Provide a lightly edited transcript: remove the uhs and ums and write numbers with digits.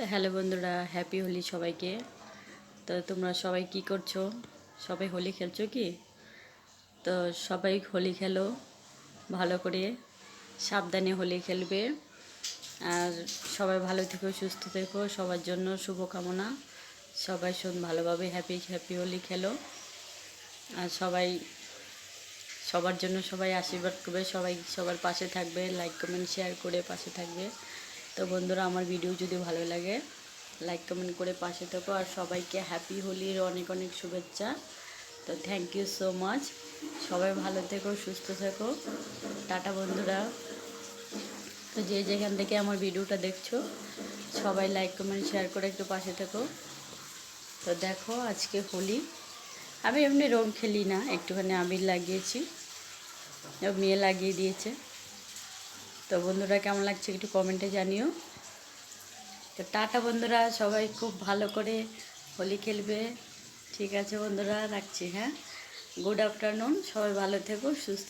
তো হ্যালো বন্ধুরা, হ্যাপি হোলি সবাইকে। তো তোমরা সবাই কি করছো? সবাই হোলি খেলছো কি? তো সবাই হোলি খেলো ভালো করে, সাবধানে হোলি খেলবে। আর সবাই ভালো থেকো, সুস্থ থেকো, সবার জন্য শুভকামনা। সবাই ভালোভাবে হ্যাপি হ্যাপি হোলি খেলো। আর সবার জন্য সবাই আশীর্বাদ করবে, সবাই সবার পাশে থাকবে, লাইক কমেন্ট শেয়ার করে পাশে থাকবে। তো বন্ধুরা, আমার ভিডিও যদি ভালো লাগে লাইক কমেন্ট করে পাশে থাকো। আর সবাইকে হ্যাপি হোলির অনেক অনেক শুভেচ্ছা। তো থ্যাংক ইউ সো মাচ। সবাই ভালো থেকো, সুস্থ থেকো। টাটা বন্ধুরা। তো যে যেখান থেকে আমার ভিডিওটা দেখছো সবাই লাইক কমেন্ট শেয়ার করে একটু পাশে থেকো। তো দেখো, আজকে হোলি। আমি এমনি রং খেলি না, একটুখানি আবির লাগিয়েছি, মেয়ে লাগিয়ে দিয়েছে। তো বন্ধুরা, কেমন লাগছে একটু কমেন্টে জানিও। তো টাটা বন্ধুরা, সবাই খুব ভালো করে হোলি খেলবে। ঠিক আছে বন্ধুরা, রাখছি। হ্যাঁ, গুড আফটারনুন। সবাই ভালো থেকো, সুস্থ